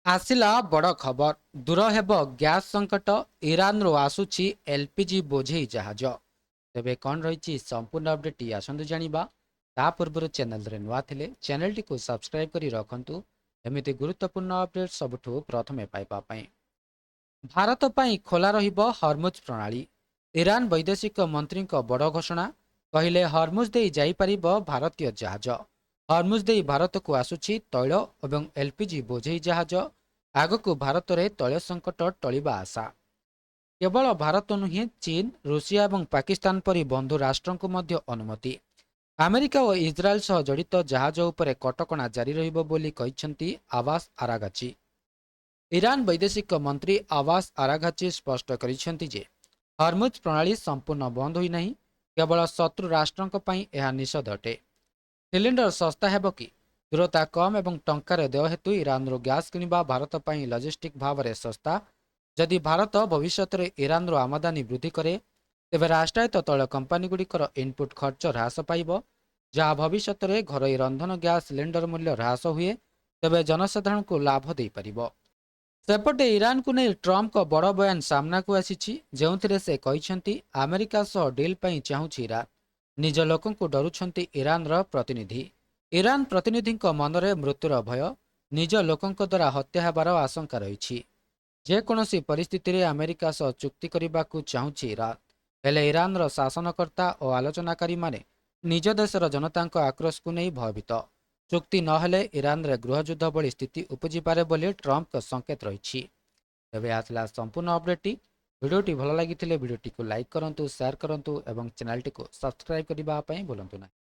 ଆସିଲା ବଡ଼ ଖବର। ଦୂର ହେବ ଗ୍ୟାସ୍ ସଂକଟ। ଇରାନରୁ ଆସୁଛି ଏଲ୍‌ପିଜି ବୋଝେଇ ଜାହାଜ। ତେବେ କ'ଣ ରହିଛି ସମ୍ପୂର୍ଣ୍ଣ ଅପଡେଟ୍ ଆସନ୍ତୁ ଜାଣିବା। ତା ପୂର୍ବରୁ ଚ୍ୟାନେଲରେ ନୂଆ ଥିଲେ ଚ୍ୟାନେଲଟିକୁ ସବସ୍କ୍ରାଇବ୍ କରି ରଖନ୍ତୁ ଏମିତି ଗୁରୁତ୍ୱପୂର୍ଣ୍ଣ ଅପଡେଟ୍ ସବୁଠୁ ପ୍ରଥମେ ପାଇବା ପାଇଁ। ଭାରତ ପାଇଁ ଖୋଲା ରହିବ ହର୍ମୁଜ୍ ପ୍ରଣାଳୀ। ଇରାନ ବୈଦେଶିକ ମନ୍ତ୍ରୀଙ୍କ ବଡ଼ ଘୋଷଣା। କହିଲେ ହର୍ମୁଜ୍ ଦେଇ ଯାଇପାରିବ ଭାରତୀୟ ଜାହାଜ। ହର୍ମୁଜ୍ ଦେଇ ଭାରତକୁ ଆସୁଛି ତୈଳ ଏବଂ ଏଲ୍‌ପିଜି ବୋଝେଇ ଜାହାଜ। ଆଗକୁ ଭାରତରେ ତୈଳ ସଂକଟ ଟଳିବା ଆଶା। କେବଳ ଭାରତ ନୁହେଁ, ଚୀନ, ରୁଷିଆ ଏବଂ ପାକିସ୍ତାନ ପରି ବନ୍ଧୁ ରାଷ୍ଟ୍ରଙ୍କୁ ମଧ୍ୟ ଅନୁମତି। ଆମେରିକା ଓ ଇସ୍ରାଏଲ ସହ ଜଡ଼ିତ ଜାହାଜ ଉପରେ କଟକଣା ଜାରି ରହିବ ବୋଲି କହିଛନ୍ତି ଆବାସ ଆରାଗାଚି। ଇରାନ ବୈଦେଶିକ ମନ୍ତ୍ରୀ ଆବାସ ଆରାଘାଚି ସ୍ପଷ୍ଟ କରିଛନ୍ତି ଯେ ହର୍ମୁଜ୍ ପ୍ରଣାଳୀ ସମ୍ପୂର୍ଣ୍ଣ ବନ୍ଦ ହୋଇନାହିଁ। କେବଳ ଶତ୍ରୁ ରାଷ୍ଟ୍ରଙ୍କ ପାଇଁ ଏହା ନିଷେଧ ଅଟେ। ସିଲିଣ୍ଡର ଶସ୍ତା ହେବ କି? ଦୂରତା କମ୍ ଏବଂ ଟଙ୍କାର ଦେୟ ହେତୁ ଇରାନରୁ ଗ୍ୟାସ୍ କିଣିବା ଭାରତ ପାଇଁ ଲଜିଷ୍ଟିକ୍ ଭାବରେ ଶସ୍ତା। ଯଦି ଭାରତ ଭବିଷ୍ୟତରେ ଇରାନରୁ ଆମଦାନୀ ବୃଦ୍ଧି କରେ, ତେବେ ରାଷ୍ଟ୍ରାୟତ୍ତ ତୈଳ କମ୍ପାନୀଗୁଡ଼ିକର ଇନପୁଟ୍ ଖର୍ଚ୍ଚ ହ୍ରାସ ପାଇବ, ଯାହା ଭବିଷ୍ୟତରେ ଘରୋଇ ରନ୍ଧନ ଗ୍ୟାସ୍ ସିଲିଣ୍ଡର ମୂଲ୍ୟ ହ୍ରାସ ହୁଏ, ତେବେ ଜନସାଧାରଣଙ୍କୁ ଲାଭ ଦେଇପାରିବ। ସେପଟେ ଇରାନକୁ ନେଇ ଟ୍ରମ୍ପଙ୍କ ବଡ଼ ବୟାନ ସାମ୍ନାକୁ ଆସିଛି, ଯେଉଁଥିରେ ସେ କହିଛନ୍ତି ଆମେରିକା ସହ ଡିଲ୍ ପାଇଁ ଚାହୁଁଛି ଇରାନ। ନିଜ ଲୋକଙ୍କୁ ଡରୁଛନ୍ତି ଇରାନର ପ୍ରତିନିଧି। ଇରାନ ପ୍ରତିନିଧିଙ୍କ ମନରେ ମୃତ୍ୟୁର ଭୟ, ନିଜ ଲୋକଙ୍କ ଦ୍ୱାରା ହତ୍ୟା ହେବାର ଆଶଙ୍କା ରହିଛି। ଯେକୌଣସି ପରିସ୍ଥିତିରେ ଆମେରିକା ସହ ଚୁକ୍ତି କରିବାକୁ ଚାହୁଁଛି ଇରାନ। ହେଲେ ଇରାନର ଶାସନକର୍ତ୍ତା ଓ ଆଲୋଚନାକାରୀମାନେ ନିଜ ଦେଶର ଜନତାଙ୍କ ଆକ୍ରୋଶକୁ ନେଇ ଭୟଭୀତ। ଚୁକ୍ତି ନହେଲେ ଇରାନରେ ଗୃହଯୁଦ୍ଧ ଭଳି ସ୍ଥିତି ଉପୁଜିପାରେ ବୋଲି ଟ୍ରମ୍ପଙ୍କ ସଂକେତ ରହିଛି। ତେବେ ଆସିଲା ସମ୍ପୂର୍ଣ୍ଣ ଅପଡେଟ୍‌ଟି। ଭିଡ଼ିଓଟି ଭଲ ଲାଗିଥିଲେ ଭିଡ଼ିଓଟିକୁ ଲାଇକ୍ କରନ୍ତୁ, ସେୟାର କରନ୍ତୁ ଏବଂ ଚ୍ୟାନେଲଟିକୁ ସବସ୍କ୍ରାଇବ୍ କରିବା ପାଇଁ ଭୁଲନ୍ତୁ ନାହିଁ।